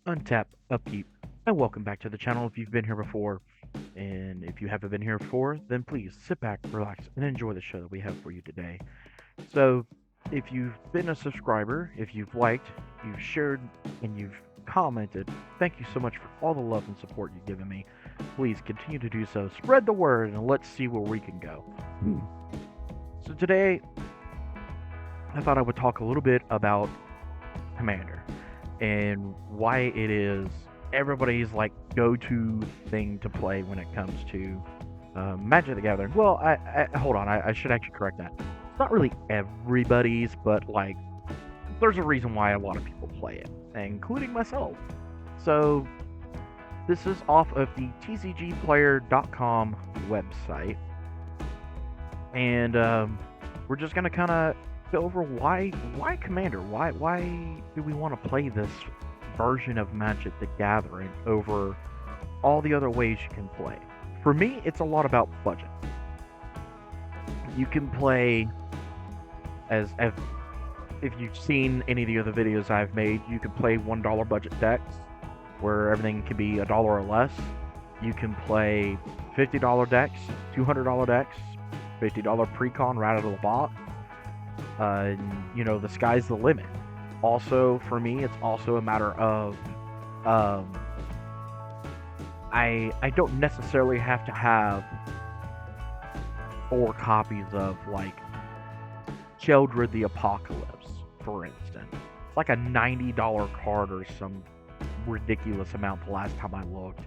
Untap, upkeep, and welcome back to the channel if you've been here before. And if you haven't been here before, then please sit back, relax, and enjoy the show that we have for you today. So, if you've been a subscriber, if you've liked, you've shared, and you've commented, thank you so much for all the love and support you've given me. Please continue to do so. Spread the word, and let's see where we can go. So, today, I thought I would talk a little bit about Commander and why it is everybody's like go-to thing to play when it comes to Magic the Gathering. Well, I hold on, I should actually correct that. It's not really everybody's, but like there's a reason why a lot of people play it, including myself. So this is off of the tcgplayer.com website, and we're just gonna kind of go over why Commander, why do we want to play this version of Magic the Gathering over all the other ways you can play. For me, it's a lot about budget. You can play as if you've seen any of the other videos I've made, you can play $1 budget decks where everything can be $1 or less. You can play $50 decks, $200 decks, $50 pre-con right out of the box. The sky's the limit. Also, for me, it's also a matter of I don't necessarily have to have 4 copies of like Sheoldred the Apocalypse, for instance. It's like a $90 card or some ridiculous amount the last time I looked.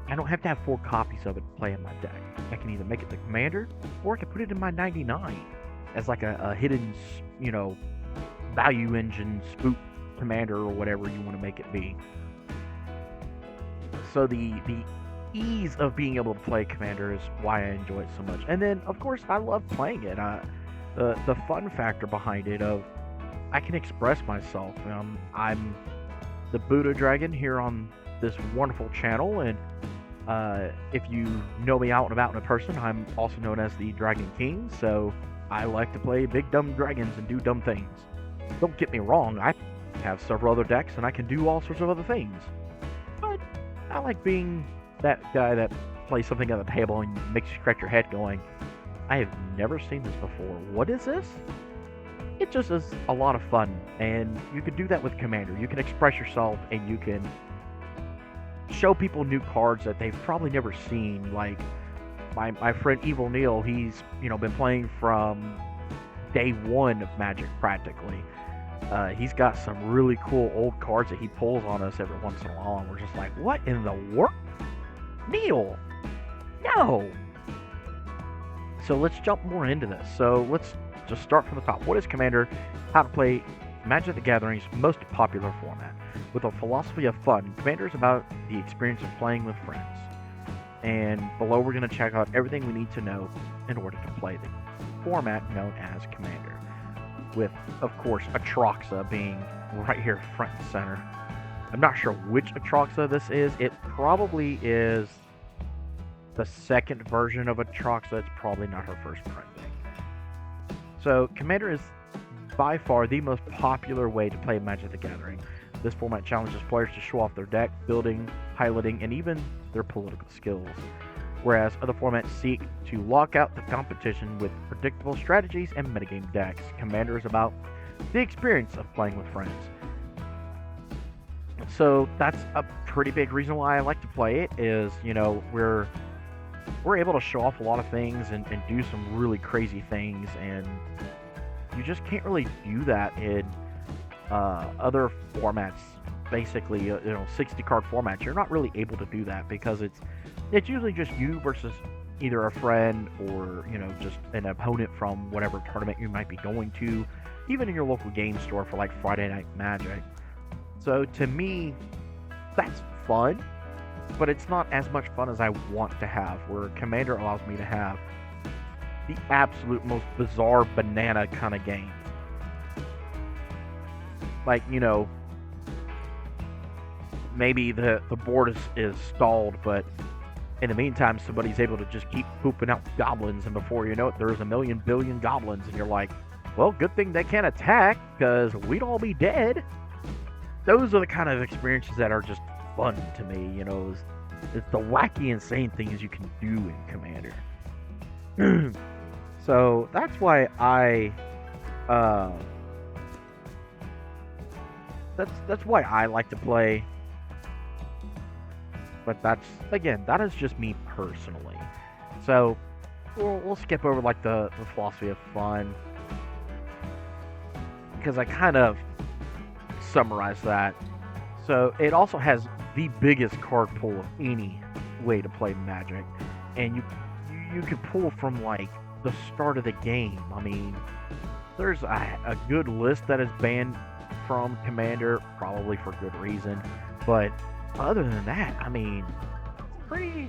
I don't have to have 4 copies of it to play in my deck. I can either make it the Commander, or I can put it in my 99 as like a hidden, value engine spook commander or whatever you want to make it be. So the ease of being able to play Commander is why I enjoy it so much. And then of course I love playing it. The fun factor behind it of I can express myself. I'm the Buddha Dragon here on this wonderful channel, and if you know me out and about in a person, I'm also known as the Dragon King. So I like to play big dumb dragons and do dumb things. Don't get me wrong, I have several other decks and I can do all sorts of other things. But I like being that guy that plays something on the table and makes you scratch your head going, I have never seen this before. What is this? It just is a lot of fun, and you can do that with Commander. You can express yourself and you can show people new cards that they've probably never seen. Like my friend Evil Neil, he's been playing from day one of Magic practically. He's got some really cool old cards that he pulls on us every once in a while, and we're just like, what in the world? Neil, no. So let's jump more into this. So let's just start from the top. What is Commander? How to play Magic the Gathering's most popular format. With a philosophy of fun, Commander is about the experience of playing with friends. And below we're going to check out everything we need to know in order to play the format known as Commander. With, of course, Atraxa being right here front and center. I'm not sure which Atraxa this is. It probably is the second version of Atraxa. It's probably not her first printing. So Commander is by far the most popular way to play Magic the Gathering. This format challenges players to show off their deck, building, piloting, and even their political skills. Whereas other formats seek to lock out the competition with predictable strategies and metagame decks, Commander is about the experience of playing with friends. So that's a pretty big reason why I like to play it, is, we're able to show off a lot of things and do some really crazy things, and you just can't really do that in other formats. Basically, 60 card formats, you're not really able to do that because it's usually just you versus either a friend or just an opponent from whatever tournament you might be going to, even in your local game store for like Friday Night Magic. So to me, that's fun, but it's not as much fun as I want to have, where Commander allows me to have the absolute most bizarre banana kind of games. Like, maybe the board is stalled, but in the meantime, somebody's able to just keep pooping out goblins, and before you know it, there's a million billion goblins, and you're like, well, good thing they can't attack, because we'd all be dead. those are the kind of experiences that are just fun to me. It's the wacky, insane things you can do in Commander. So that's why uh, that's why I like to play. But that is just me personally. So we'll skip over like the philosophy of fun because I kind of summarized that. So it also has the biggest card pool of any way to play Magic, and you can pull from like the start of the game. I mean, there's a good list that is banned from Commander, probably for good reason, but other than that, I mean, it's pretty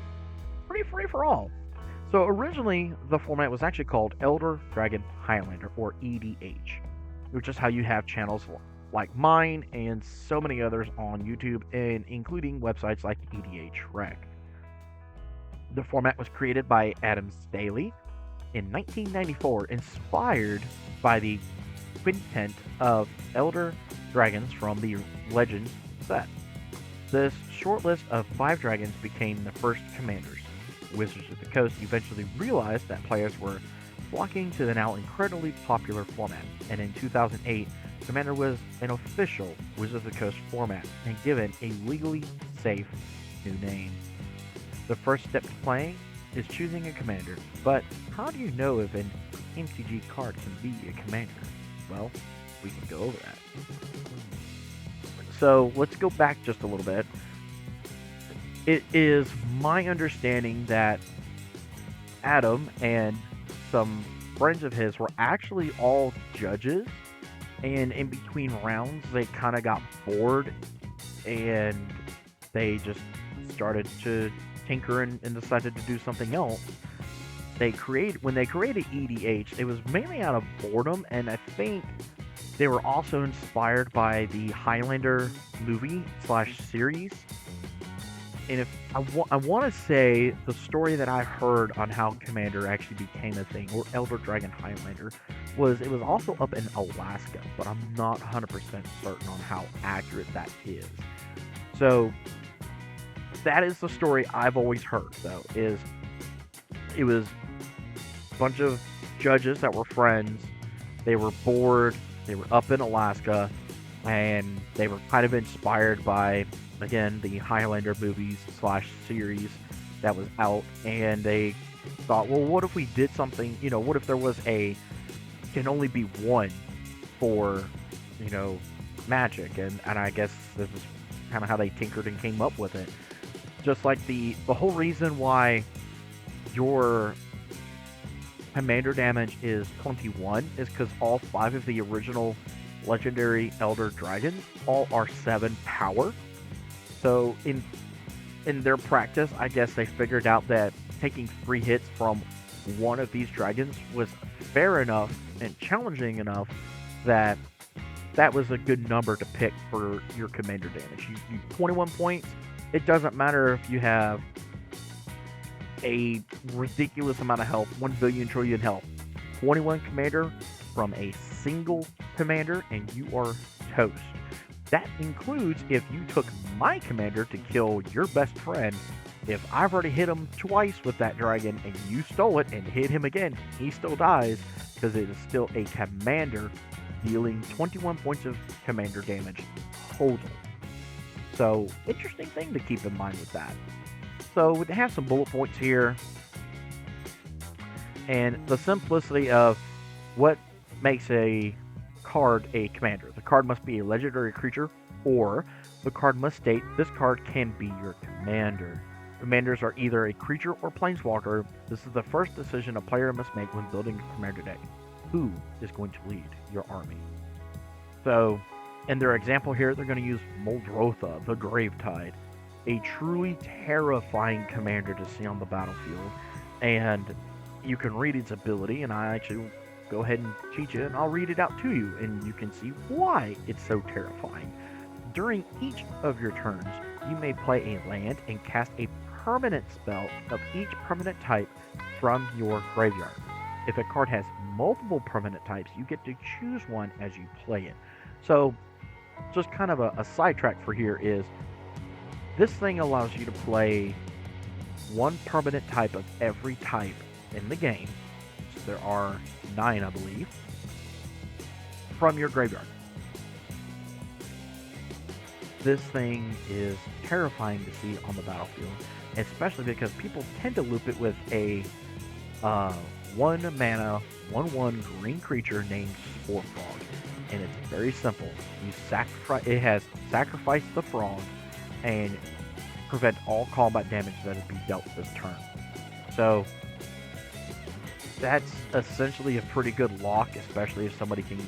free for all. So originally, the format was actually called Elder Dragon Highlander, or EDH, which is how you have channels like mine and so many others on YouTube, and including websites like EDH Rec. The format was created by Adam Staley in 1994, inspired by the quintet of Elder Dragons from the Legends set. This short list of 5 dragons became the first commanders. Wizards of the Coast eventually realized that players were flocking to the now incredibly popular format, and in 2008, Commander was an official Wizards of the Coast format and given a legally safe new name. The first step to playing is choosing a commander, but how do you know if an MTG card can be a commander? Well, we can go over that. So let's go back just a little bit. It is my understanding that Adam and some friends of his were actually all judges, and in between rounds they kind of got bored and they just started to tinker and decided to do something else. When they created EDH, it was mainly out of boredom, and I think they were also inspired by the Highlander movie / series. And if I want to say the story that I heard on how Commander actually became a thing, or Elder Dragon Highlander, was it was also up in Alaska, but I'm not 100% certain on how accurate that is. So that is the story I've always heard, though, is it was a bunch of judges that were friends. They were bored. They were up in Alaska, and they were kind of inspired by, again, the Highlander movies / series that was out, and they thought, well, what if we did something, what if there was can only be one for, Magic, and I guess this is kind of how they tinkered and came up with it. Just like the whole reason why your commander damage is 21 is because all 5 of the original legendary Elder Dragons all are 7 power. So in their practice, I guess they figured out that taking 3 hits from one of these dragons was fair enough and challenging enough that was a good number to pick for your commander damage. You 21 points. It doesn't matter if you have a ridiculous amount of health, 1 billion trillion health. 21 commander from a single commander, and you are toast. That includes if you took my commander to kill your best friend. If I've already hit him twice with that dragon and you stole it and hit him again, he still dies because it is still a commander dealing 21 points of commander damage total. So, interesting thing to keep in mind with that. So, we have some bullet points here, and the simplicity of what makes a card a commander. The card must be a legendary creature, or the card must state this card can be your commander. Commanders are either a creature or planeswalker. This is the first decision a player must make when building a commander deck. Who is going to lead your army? So, in their example here, they're going to use Muldrotha, the Gravetide, a truly terrifying commander to see on the battlefield. And you can read its ability, and I actually go ahead and teach it, and I'll read it out to you, and you can see why it's so terrifying. During each of your turns, you may play a land and cast a permanent spell of each permanent type from your graveyard. If a card has multiple permanent types, you get to choose one as you play it. So, just kind of a sidetrack for here is this thing allows you to play one permanent type of every type in the game. So there are 9, I believe, from your graveyard. This thing is terrifying to see on the battlefield, especially because people tend to loop it with a 1 mana, 1/1 green creature named Spore Frog. And it's very simple. You sacrifice. It has sacrifice the frog and prevent all combat damage that is be dealt this turn. So that's essentially a pretty good lock, especially if somebody can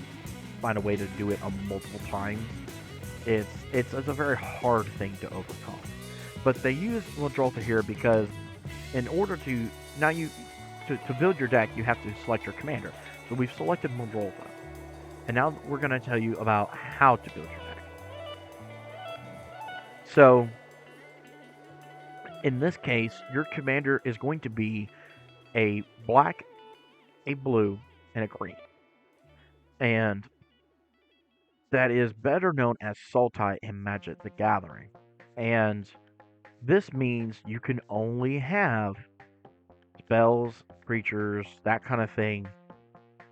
find a way to do it multiple times. It's a very hard thing to overcome. But they use Muldrotha here because in order to to build your deck, you have to select your commander. So we've selected Muldrotha. And now we're going to tell you about how to build your deck. So, in this case, your commander is going to be a black, a blue, and a green. And that is better known as Sultai in Magic the Gathering. And this means you can only have spells, creatures, that kind of thing.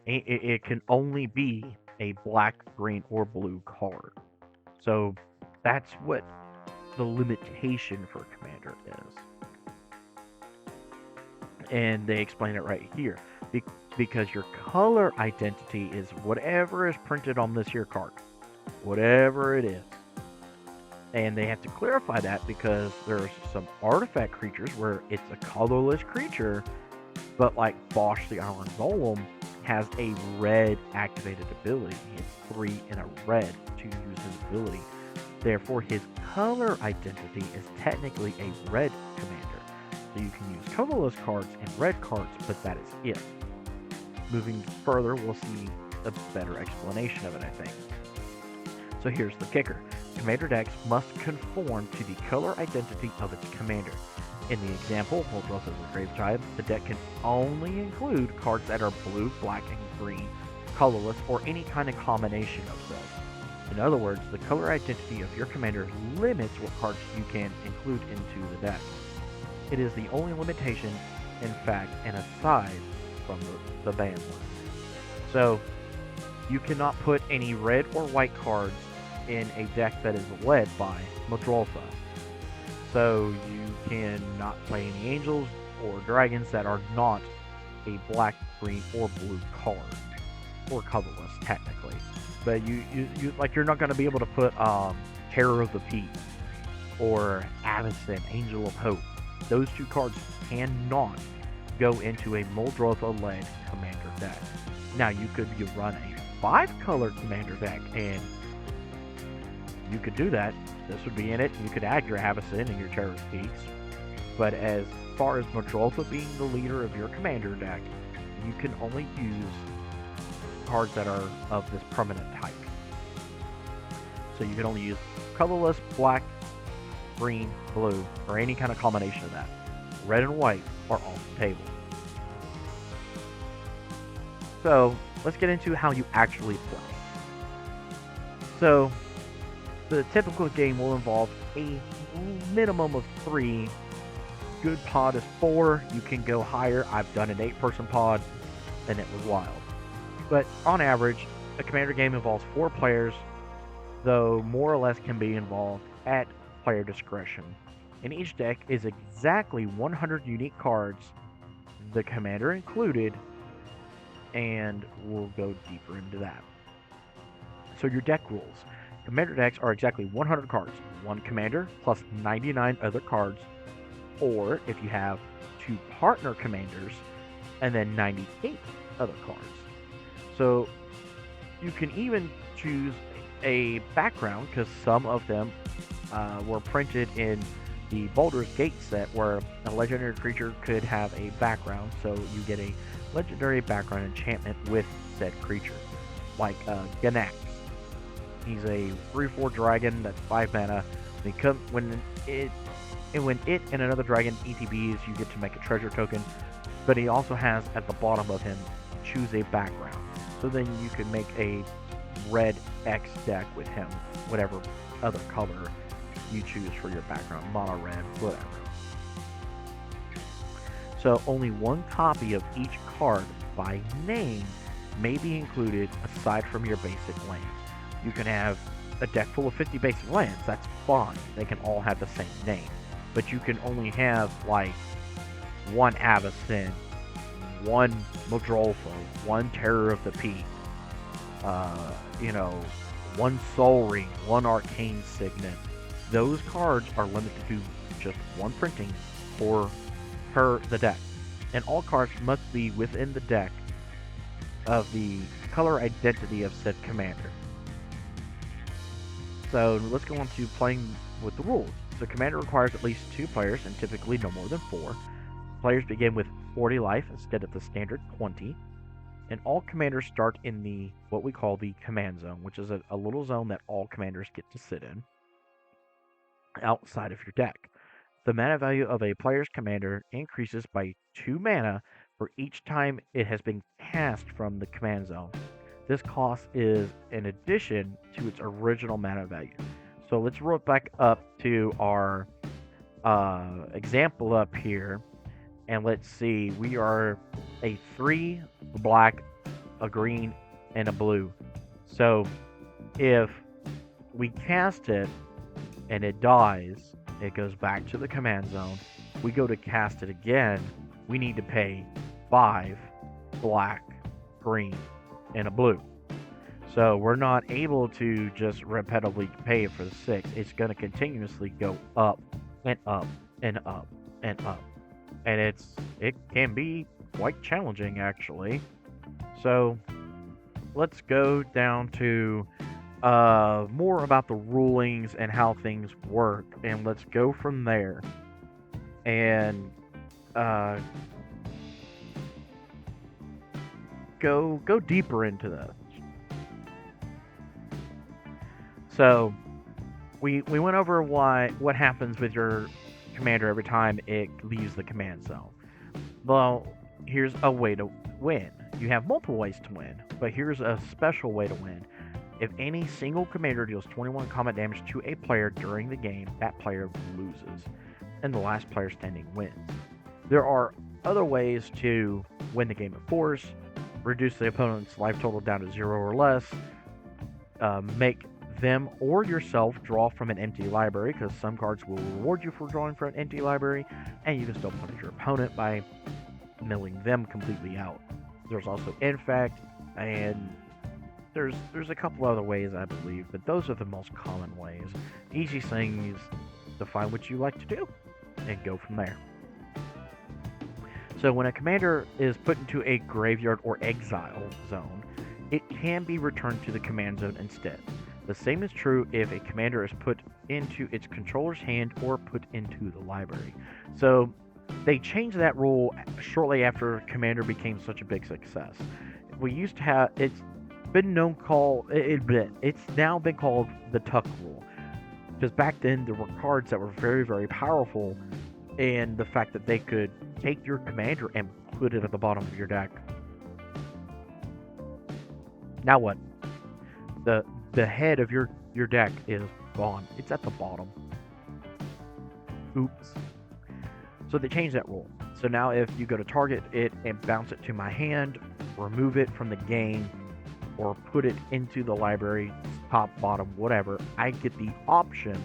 It can only be a black, green, or blue card. So that's what the limitation for Commander is. And they explain it right here. Because your color identity is whatever is printed on this here card. Whatever it is. And they have to clarify that because there's some artifact creatures where it's a colorless creature, but like Bosch the Iron Golem has a red activated ability. It's 3 and a red to use his ability. Therefore, his color identity is technically a red commander. So you can use colorless cards and red cards, but that is it. Moving further, we'll see a better explanation of it, I think. So here's the kicker. Commander decks must conform to the color identity of its commander. In the example, Muldrotha the Grave Tribe, the deck can only include cards that are blue, black, and green, colorless, or any kind of combination of those. In other words, the color identity of your commander limits what cards you can include into the deck. It is the only limitation, in fact, and aside from the ban list. So, you cannot put any red or white cards in a deck that is led by Muldrotha. So you cannot play any angels or dragons that are not a black, green, or blue card, or colorless technically. But you're not going to be able to put Terror of the Peak or Avacyn, Angel of Hope. Those 2 cards cannot go into a Muldrotha-led commander deck. Now you could run a 5-color commander deck, and you could do that. This would be in it. You could add your Avacyn and your Terror of the Peaks. But as far as Muldrotha being the leader of your commander deck, you can only use cards that are of this permanent type. So you can only use colorless, black, green, blue, or any kind of combination of that. Red and white are off the table. So let's get into how you actually play. So the typical game will involve a minimum of 3. Good pod is 4. You can go higher. I've done an 8-person pod, and it was wild. But on average, a commander game involves 4 players, though more or less can be involved at player discretion. And each deck is exactly 100 unique cards, the commander included, and we'll go deeper into that. So your deck rules. Commander decks are exactly 100 cards, 1 commander plus 99 other cards, or if you have 2 partner commanders, and then 98 other cards. So you can even choose a background, because some of them were printed in the Baldur's Gate set, where a legendary creature could have a background, so you get a legendary background enchantment with said creature, like Ganax. He's a 3/4 dragon that's 5 mana. When it and another dragon ETBs, you get to make a treasure token. But he also has at the bottom of him, choose a background. So then you can make a red X deck with him, whatever other color you choose for your background, mono red, whatever. So only one copy of each card by name may be included aside from your basic lands. You can have a deck full of 50 basic lands, that's fine. They can all have the same name. But you can only have like one Avacyn, one Muldrolfo, one Terror of the Peak, one Sol Ring, one Arcane Signet. Those cards are limited to just one printing per the deck. And all cards must be within the deck of the color identity of said commander. So let's go on to playing with the rules. So commander requires at least 2 players and typically no more than 4. Players begin with 40 life instead of the standard 20. And all commanders start in what we call the command zone, which is a little zone that all commanders get to sit in outside of your deck. The mana value of a player's commander increases by 2 mana for each time it has been cast from the command zone. This cost is in addition to its original mana value. So let's roll it back up to our example up here. And let's see, we are a 3 black, a green, and a blue. So if we cast it and it dies, it goes back to the command zone. We go to cast it again, we need to pay 5 black, green, and a blue. So we're not able to just repetitively pay it for the 6. It's going to continuously go up and up and up and up. And it can be quite challenging, actually. So let's go down to more about the rulings and how things work, and let's go from there and go deeper into this. So we went over what happens with your commander every time it leaves the command zone. Well, here's a way to win. You have multiple ways to win, but here's a special way to win. If any single commander deals 21 combat damage to a player during the game, that player loses, and the last player standing wins. There are other ways to win the game of force, reduce the opponent's life total down to 0 or less, make them or yourself draw from an empty library, because some cards will reward you for drawing from an empty library, and you can still punish your opponent by milling them completely out. There's also infect, and there's a couple other ways, I believe, but those are the most common ways. Easiest thing is to find what you like to do and go from there. So when a commander is put into a graveyard or exile zone, it can be returned to the command zone instead. The same is true if a commander is put into its controller's hand or put into the library. So they changed that rule shortly after Commander became such a big success. We used to have it's now been called the Tuck rule, because back then there were cards that were very, very powerful, and the fact that they could take your commander and put it at the bottom of your deck. Now what? The head of your deck is gone. It's at the bottom. Oops. So they changed that rule. So now if you go to target it and bounce it to my hand, remove it from the game, or put it into the library, top, bottom, whatever, I get the option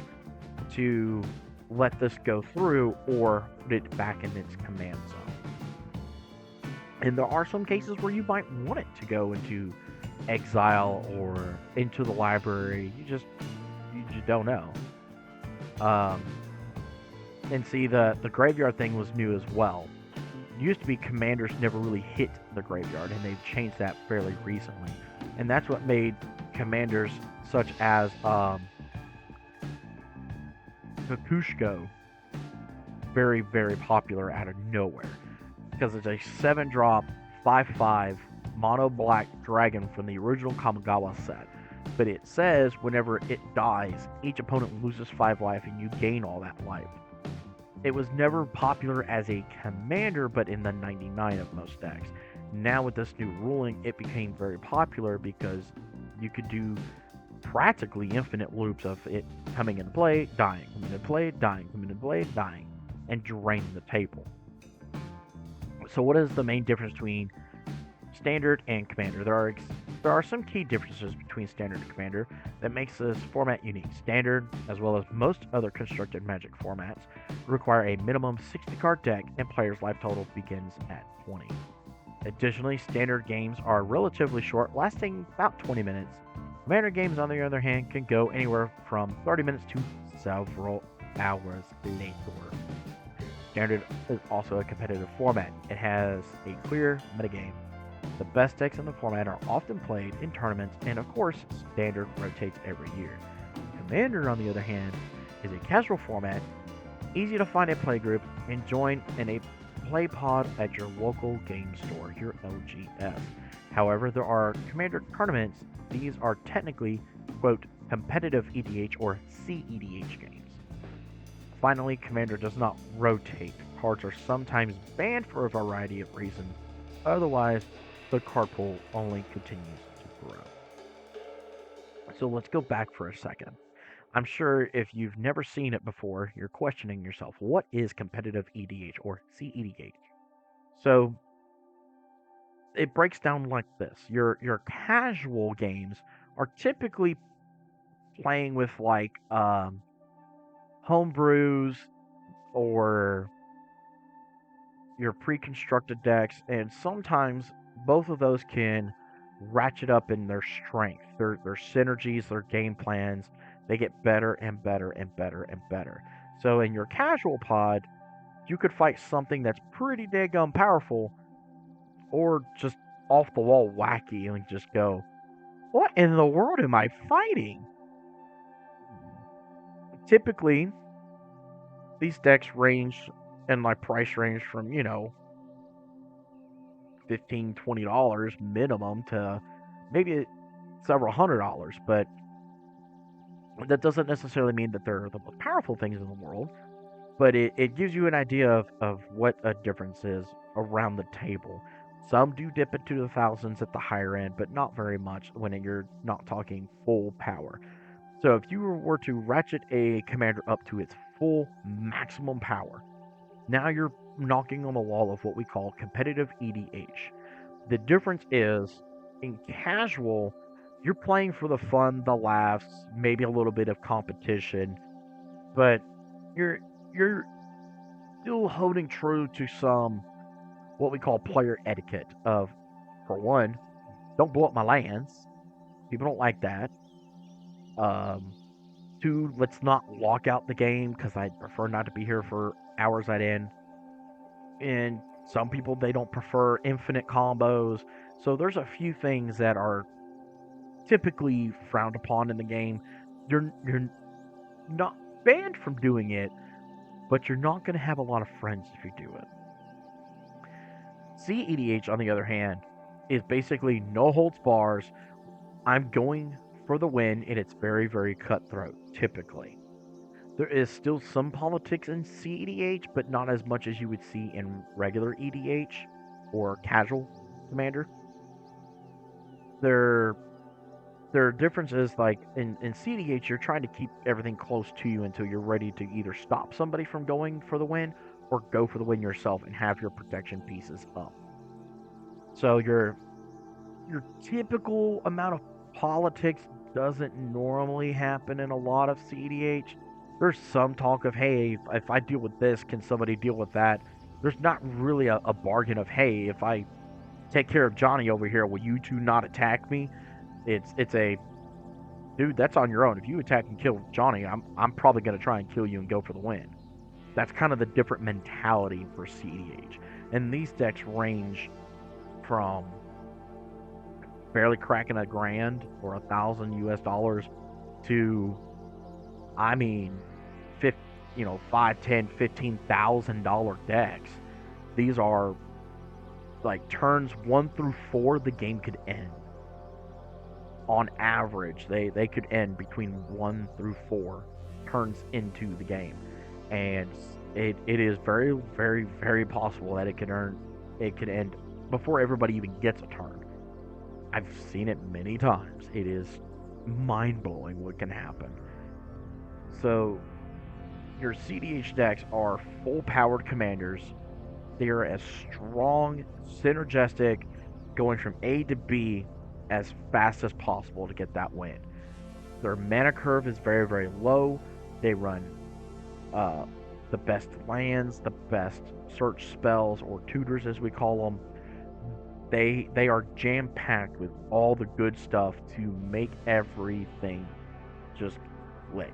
to let this go through or put it back in its command zone. And there are some cases where you might want it to go into exile or into the library. You just don't know. And see, the graveyard thing was new as well. It used to be commanders never really hit the graveyard, and they've changed that fairly recently. And that's what made commanders such as Kukushko very, very popular out of nowhere. Because it's a 7-drop, 5/5 mono black dragon from the original Kamigawa set. But it says whenever it dies, each opponent loses 5 life and you gain all that life. It was never popular as a commander, but in the 99 of most decks. Now with this new ruling, it became very popular because You could do practically infinite loops of it coming into play, dying, coming into play, dying, coming into play, dying, and draining the table. So what is the main difference between Standard and Commander? There are some key differences between Standard and Commander that makes this format unique. Standard, as well as most other constructed Magic formats, require a minimum 60-card deck, and players' life total begins at 20. Additionally, Standard games are relatively short, lasting about 20 minutes. Commander games, on the other hand, can go anywhere from 30 minutes to several hours later. Standard is also a competitive format. It has a clear metagame. The best decks in the format are often played in tournaments, and of course, Standard rotates every year. Commander, on the other hand, is a casual format, easy to find a playgroup, and join in a play pod at your local game store, your LGS. However, there are Commander tournaments. These are technically, quote, competitive EDH or CEDH games. Finally, Commander does not rotate. Cards are sometimes banned for a variety of reasons. Otherwise, the card pool only continues to grow. So let's go back for a second. I'm sure if you've never seen it before, you're questioning yourself, what is competitive EDH or CEDH? So it breaks down like this. Your casual games are typically playing with like homebrews or your pre-constructed decks, and sometimes both of those can ratchet up in their strength, their synergies, their game plans. They get better and better and better and better. So in your casual pod, you could fight something that's pretty daggum powerful, or just off the wall wacky, and just go, what in the world am I fighting? Typically, these decks range in my price range from, $15, $20 minimum to maybe several $100s, but that doesn't necessarily mean that they're the most powerful things in the world, but it gives you an idea of what a difference is around the table. Some do dip into the thousands at the higher end, but not very much when you're not talking full power. So if you were to ratchet a commander up to its full maximum power, now you're knocking on the wall of what we call competitive EDH. The difference is, in casual, you're playing for the fun, the laughs, maybe a little bit of competition, but you're still holding true to some what we call player etiquette of, for one, don't blow up my lands. People don't like that. Two, let's not lock out the game because I prefer not to be here for hours at end. And some people, they don't prefer infinite combos. So there's a few things that are typically frowned upon in the game. You're not banned from doing it, but you're not going to have a lot of friends if you do it. CEDH, on the other hand, is basically no holds bars. I'm going for the win, and it's very, very cutthroat, typically. There is still some politics in CEDH, but not as much as you would see in regular EDH or casual Commander. Their difference is, like, in CEDH, you're trying to keep everything close to you until you're ready to either stop somebody from going for the win or go for the win yourself and have your protection pieces up. So your typical amount of politics doesn't normally happen in a lot of CEDH. There's some talk of, hey, if I deal with this, can somebody deal with that? There's not really a bargain of, hey, if I take care of Johnny over here, will you two not attack me? It's a, dude, that's on your own. If you attack and kill Johnny, I'm probably going to try and kill you and go for the win. That's kind of the different mentality for CEDH. And these decks range from barely cracking $1,000 or $1,000 to, I mean, $5, $10, $15,000 decks. These are like turns 1 through 4, the game could end. On average, they could end between 1 through 4 turns into the game, and it is very, very, very possible that it could end before everybody even gets a turn. I've seen it many times. It is mind blowing what can happen. So your CDH decks are full powered commanders. They are as strong, synergistic, going from A to B as fast as possible to get that win. Their mana curve is very, very low. They run uh, the best lands, the best search spells or tutors as we call them. They are jam packed with all the good stuff to make everything just click.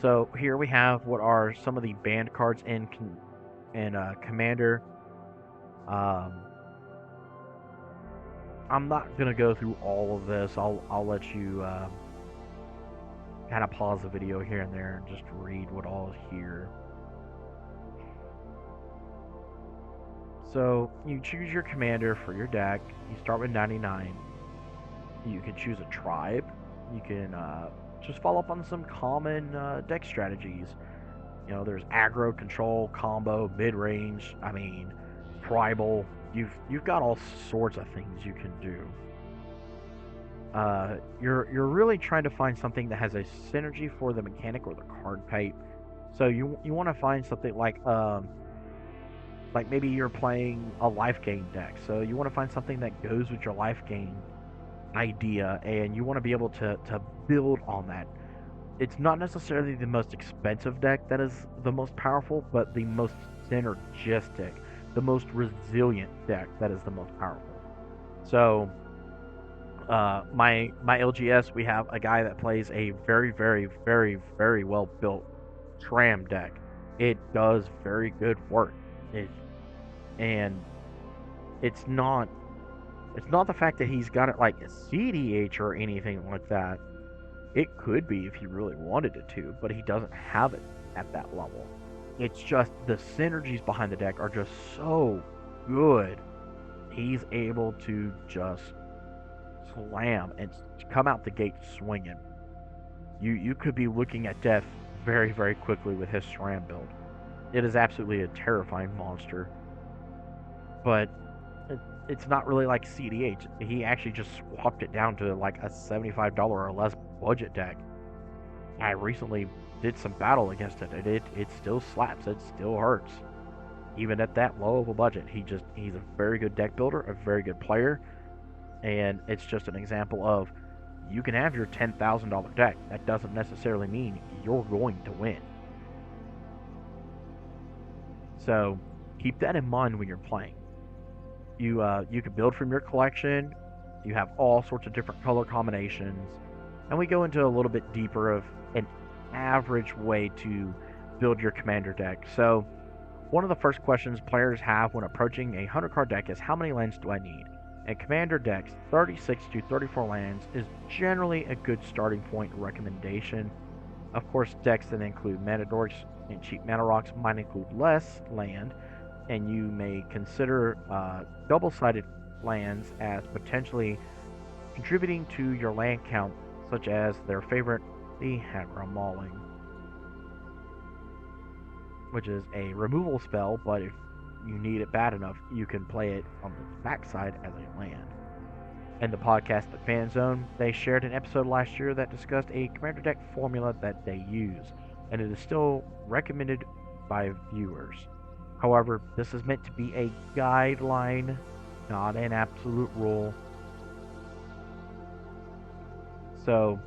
So here we have what are some of the banned cards in Commander. Um, I'm not gonna go through all of this. I'll let you kind of pause the video here and there and just read what all is here. So you choose your commander for your deck. You start with 99. You can choose a tribe. You can just follow up on some common deck strategies. You know, there's aggro, control, combo, mid range. I mean, tribal. You've got all sorts of things you can do. You're really trying to find something that has a synergy for the mechanic or the card type. So you want to find something like maybe you're playing a life gain deck. So you want to find something that goes with your life gain idea, and you want to be able to build on that. It's not necessarily the most expensive deck that is the most powerful, but the most synergistic, the most resilient deck that is the most powerful. So my LGS, we have a guy that plays a very, very, very, very well built Tram deck. It does very good work. And it's not the fact that he's got it like a CDH or anything like that. It could be if he really wanted it to, but he doesn't have it at that level. It's just the synergies behind the deck are just so good. He's able to just slam and come out the gate swinging. You could be looking at death very, very quickly with his SRAM build. It is absolutely a terrifying monster. But it's not really like CDH. He actually just swapped it down to like a $75 or less budget deck. I recently did some battle against it, and it still slaps. It still hurts. Even at that low of a budget, he's a very good deck builder, a very good player, and it's just an example of you can have your $10,000 deck. That doesn't necessarily mean you're going to win. So keep that in mind when you're playing. You can build from your collection. You have all sorts of different color combinations, and we go into a little bit deeper of an average way to build your commander deck. So one of the first questions players have when approaching a 100-card deck is how many lands do I need? And commander decks, 36 to 34 lands is generally a good starting point recommendation. Of course, decks that include mana dorks and cheap mana rocks might include less land, and you may consider double-sided lands as potentially contributing to your land count, such as their favorite, the Hagra Mauling, which is a removal spell, but if you need it bad enough, you can play it on the backside as a land. In the podcast The Fan Zone, they shared an episode last year that discussed a commander deck formula that they use, and it is still recommended by viewers. However, this is meant to be a guideline, not an absolute rule. So,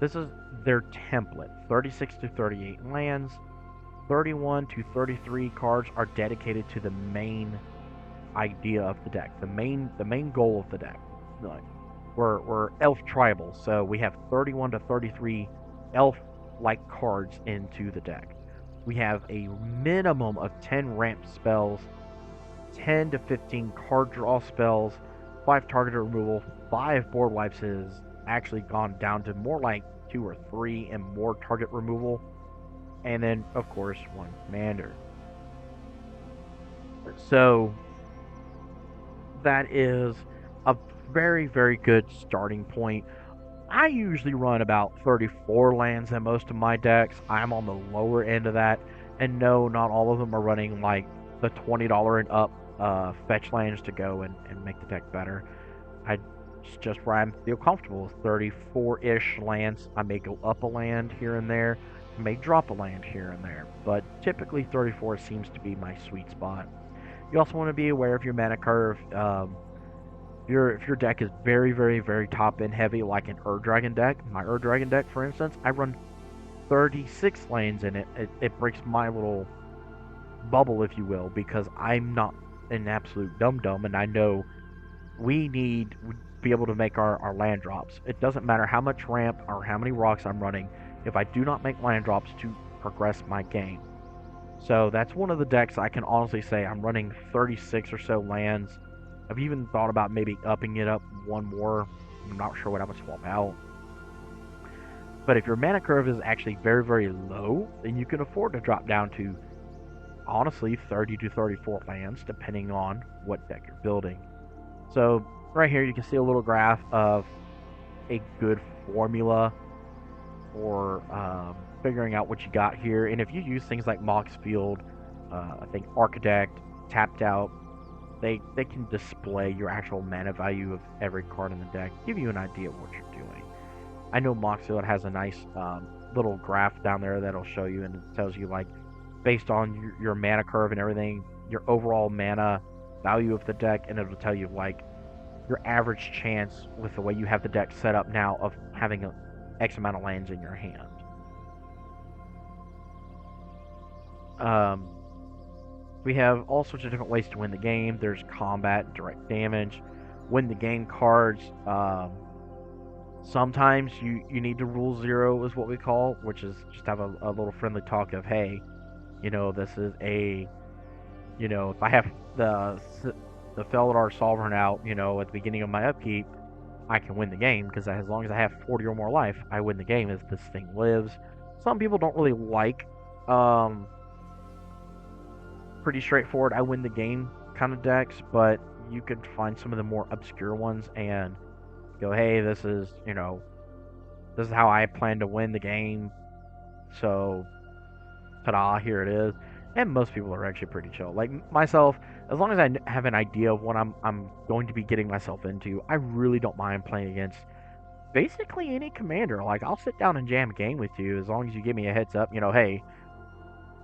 this is their template. 36 to 38 lands. 31 to 33 cards are dedicated to the main idea of the deck. The main goal of the deck. Like, we're elf tribal, so we have 31 to 33 elf-like cards into the deck. We have a minimum of 10 ramp spells, 10 to 15 card draw spells, 5 target removal, 5 board wipes has actually gone down to more like 2 or 3 and more target removal. And then, of course, 1 commander. So, that is a very, very good starting point. I usually run about 34 lands in most of my decks. I'm on the lower end of that. And no, not all of them are running like the $20 and up fetch lands to go and make the deck better. I just where I feel comfortable. 34-ish lands. I may go up a land here and there. I may drop a land here and there, but typically 34 seems to be my sweet spot. You also want to be aware of your mana curve. If your deck is very, very, very top end heavy, like an Dragon deck, my Dragon deck, for instance, I run 36 lanes in it. It breaks my little bubble, if you will, because I'm not an absolute dum dum, and I know we need to be able to make our land drops. It doesn't matter how much ramp or how many rocks I'm running if I do not make land drops to progress my game. So that's one of the decks I can honestly say I'm running 36 or so lands. I've even thought about maybe upping it up one more. I'm not sure what I would swap out. But if your mana curve is actually very, very low, then you can afford to drop down to, honestly, 30 to 34 lands, depending on what deck you're building. So right here, you can see a little graph of a good formula for figuring out what you got here. And if you use things like Mox Field, I think Architect, Tapped Out, they can display your actual mana value of every card in the deck, give you an idea of what you're doing. I know Mox Field has a nice little graph down there that'll show you, and it tells you, like, based on your mana curve and everything, your overall mana value of the deck, and it'll tell you, like, your average chance with the way you have the deck set up now of having X amount of lands in your hand. We have all sorts of different ways to win the game. There's combat, direct damage, win the game cards. Sometimes you need to rule zero, is what we call, which is just have a little friendly talk of, hey, this is a, if I have the Felidar Sovereign out, at the beginning of my upkeep, I can win the game, because as long as I have 40 or more life, I win the game as this thing lives. Some people don't really like pretty straightforward, I win the game kind of decks, but you could find some of the more obscure ones and go, hey, this is how I plan to win the game. So, ta-da, here it is. And most people are actually pretty chill. Like myself, as long as I have an idea of what I'm going to be getting myself into, I really don't mind playing against basically any commander. Like, I'll sit down and jam a game with you as long as you give me a heads up. Hey,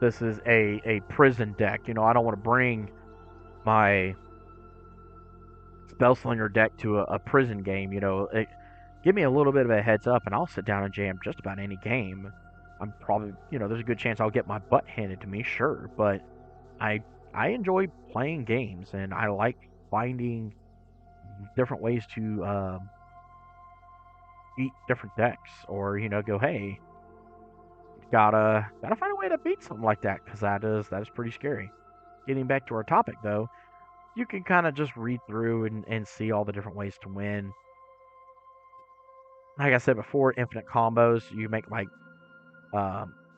this is a prison deck. I don't want to bring my Spellslinger deck to a prison game. Give me a little bit of a heads up, and I'll sit down and jam just about any game. I'm probably, there's a good chance I'll get my butt handed to me, sure, but I enjoy playing games, and I like finding different ways to beat different decks, or go, hey, gotta find a way to beat something like that, because that is pretty scary. Getting back to our topic, though, you can kind of just read through and see all the different ways to win. Like I said before, infinite combos. You make like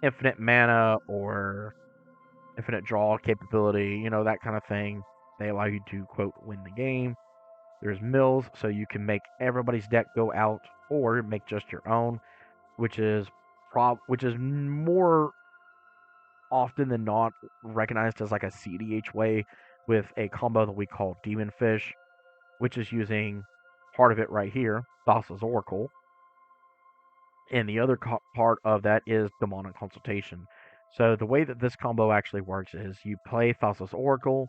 infinite mana or infinite draw capability, that kind of thing. They allow you to, quote, win the game. There's mills, so you can make everybody's deck go out or make just your own, which is more often than not recognized as like a CDH way with a combo that we call Demon Fish, which is using part of it right here, Thassa's Oracle, and the other part of that is Demonic Consultation. So the way that this combo actually works is you play Thassa's Oracle,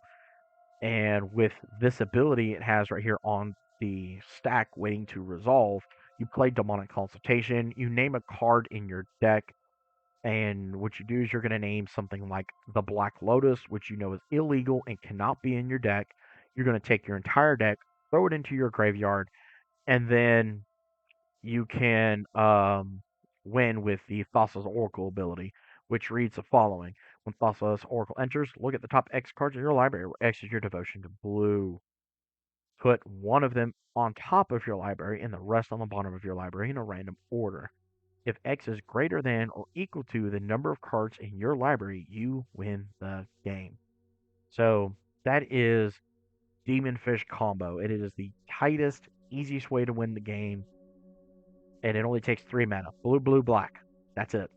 and with this ability it has right here on the stack waiting to resolve, you play Demonic Consultation, you name a card in your deck, and what you do is you're going to name something like the Black Lotus, which you know is illegal and cannot be in your deck. You're going to take your entire deck, throw it into your graveyard, and then you can win with the Thassa's Oracle ability, which reads the following. When Thassa's Oracle enters, look at the top X cards in your library, where X is your devotion to blue. Put one of them on top of your library and the rest on the bottom of your library in a random order. If X is greater than or equal to the number of cards in your library, you win the game. So that is Demon Fish combo. It is the tightest, easiest way to win the game, and it only takes 3 mana. Blue, blue, black. That's it.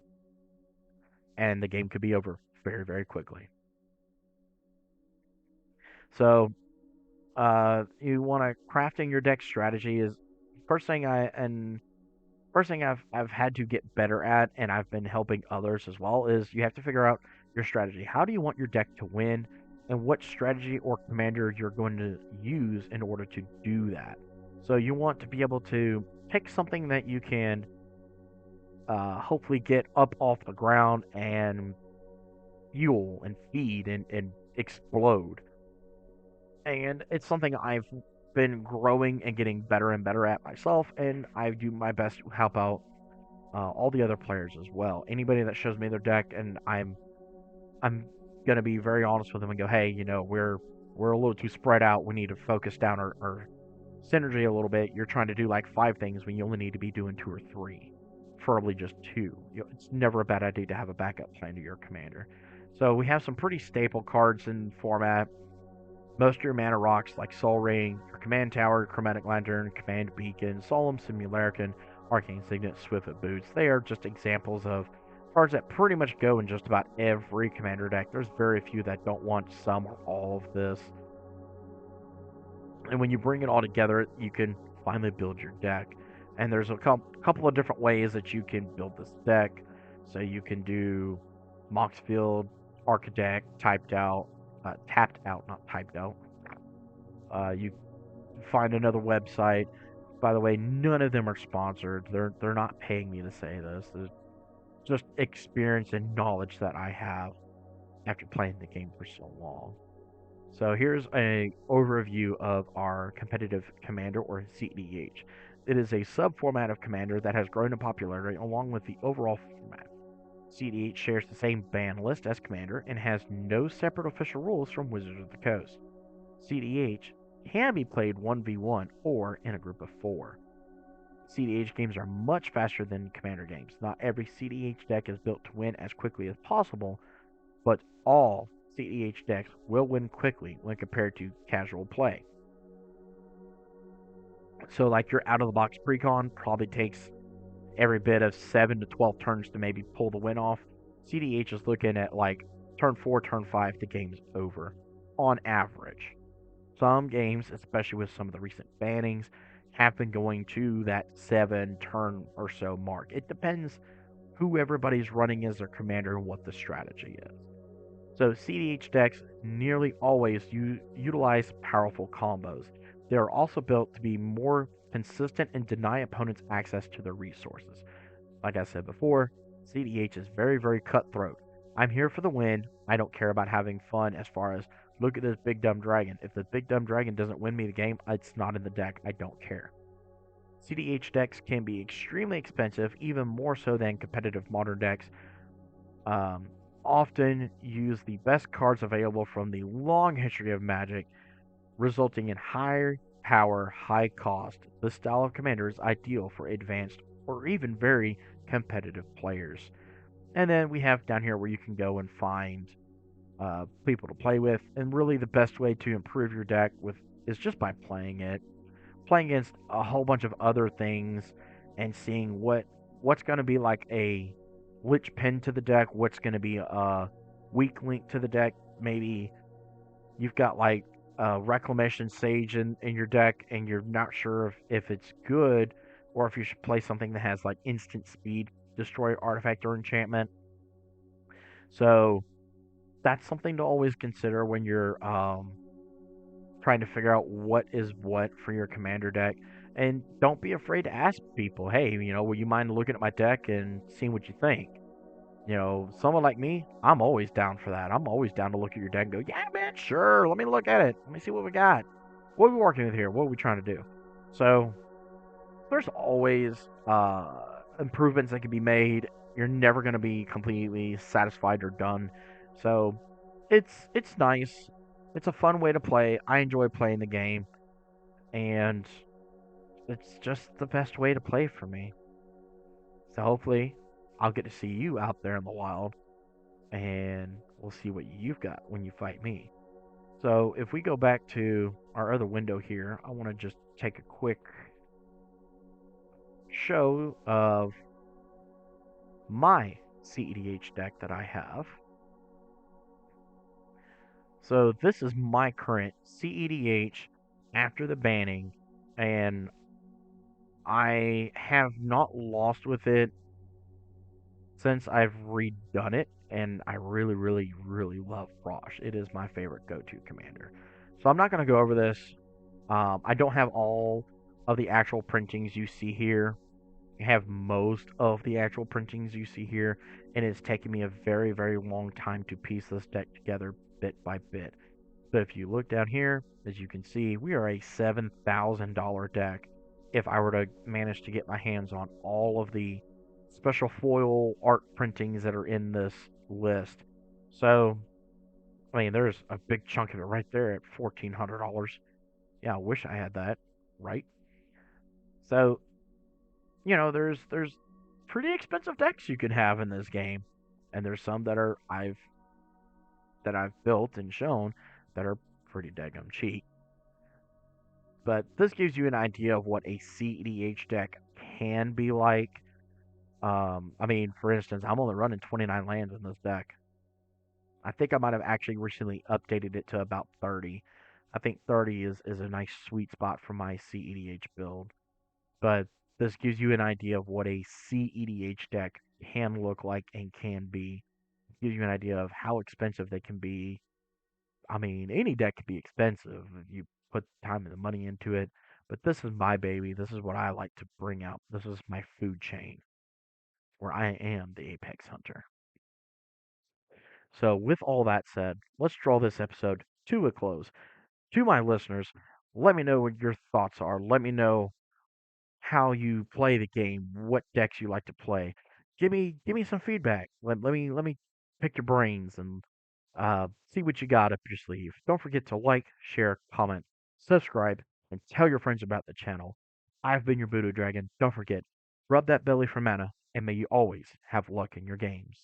And the game could be over very, very quickly. So you want to crafting your deck strategy is first thing I and first thing I've had to get better at, and I've been helping others as well, is you have to figure out your strategy. How do you want your deck to win, and what strategy or commander you're going to use in order to do that. So you want to be able to pick something that you can hopefully get up off the ground and fuel and feed and explode. And it's something I've been growing and getting better and better at myself, and I do my best to help out all the other players as well. Anybody that shows me their deck, and I'm gonna be very honest with them and go, hey, we're a little too spread out. We need to focus down our synergy a little bit. You're trying to do like 5 things when you only need to be doing 2 or 3, preferably just 2. It's never a bad idea to have a backup plan to your commander. So we have some pretty staple cards in format. Most of your mana rocks like Soul Ring, your Command Tower, Chromatic Lantern, Command Beacon, Solemn Simulacrum, Arcane Signet, Swiftfoot Boots. They are just examples of cards that pretty much go in just about every commander deck. There's very few that don't want some or all of this. And when you bring it all together, you can finally build your deck. And there's a couple of different ways that you can build this deck. So you can do Moxfield, Architect, tapped out, not typed out. You find another website. By the way, none of them are sponsored. They're not paying me to say this. It's just experience and knowledge that I have after playing the game for so long. So here's a overview of our competitive commander, or CEDH. It is a sub-format of commander that has grown in popularity along with the overall format. CEDH shares the same ban list as commander and has no separate official rules from Wizards of the Coast. CEDH can be played 1v1 or in a group of 4. CEDH games are much faster than commander games. Not every CEDH deck is built to win as quickly as possible, but all CEDH decks will win quickly when compared to casual play. So, like your out of the box precon probably takes every bit of 7 to 12 turns to maybe pull the win off. CEDH is looking at like turn 4, turn 5, the game's over on average. Some games, especially with some of the recent bannings, have been going to that 7 turn or so mark. It depends who everybody's running as their commander and what the strategy is. So CEDH decks nearly always utilize powerful combos. They are also built to be more consistent and deny opponents access to their resources. Like I said before, CEDH is very, very cutthroat. I'm here for the win. I don't care about having fun as far as look at this big dumb dragon. If the big dumb dragon doesn't win me the game, it's not in the deck. I don't care. CEDH decks can be extremely expensive, even more so than competitive modern decks. Often use the best cards available from the long history of Magic, resulting in high power, high cost. This style of commander is ideal for advanced or even very competitive players. And then we have down here where you can go and find people to play with, and really the best way to improve your deck with is just by playing it, playing against a whole bunch of other things, and seeing what's going to be like a linchpin to the deck, what's going to be a weak link to the deck. Maybe you've got like Reclamation Sage in your deck, and you're not sure if it's good, or if you should play something that has like instant speed, destroy artifact or enchantment. So that's something to always consider when you're trying to figure out what is what for your commander deck. And don't be afraid to ask people, hey, would you mind looking at my deck and seeing what you think? Someone like me, I'm always down for that. I'm always down to look at your deck and go, yeah, man, sure. Let me look at it. Let me see what we got. What are we working with here? What are we trying to do? So there's always improvements that can be made. You're never going to be completely satisfied or done. So it's nice. It's a fun way to play. I enjoy playing the game, and it's just the best way to play for me. So hopefully, I'll get to see you out there in the wild, and we'll see what you've got when you fight me. So if we go back to our other window here, I want to just take a quick show of my CEDH deck that I have. So this is my current CEDH after the banning, and I have not lost with it since I've redone it, and I really, really, really love Frosh. It is my favorite go-to commander. So I'm not going to go over this. I don't have all of the actual printings you see here. I have most of the actual printings you see here, and it's taken me a very, very long time to piece this deck together bit by bit. But if you look down here, as you can see, we are a $7,000 deck if I were to manage to get my hands on all of the special foil art printings that are in this list. So, I mean, there's a big chunk of it right there at $1,400. Yeah, I wish I had that, right? So, there's pretty expensive decks you can have in this game, and there's some that I've built and shown that are pretty daggum cheap. But this gives you an idea of what a CEDH deck can be like. I mean, for instance, I'm only running 29 lands in this deck. I think I might have actually recently updated it to about 30. I think 30 is a nice sweet spot for my CEDH build. But this gives you an idea of what a CEDH deck can look like and can be. It gives you an idea of how expensive they can be. I mean, any deck can be expensive if you put time and the money into it. But this is my baby. This is what I like to bring out. This is my food chain where I am the apex hunter. So, with all that said, let's draw this episode to a close. To my listeners, let me know what your thoughts are. Let me know how you play the game, what decks you like to play. Give me some feedback. Let me pick your brains and see what you got up your sleeve. Don't forget to like, share, comment, subscribe, and tell your friends about the channel. I've been your Voodoo Dragon. Don't forget, rub that belly for mana, and may you always have luck in your games.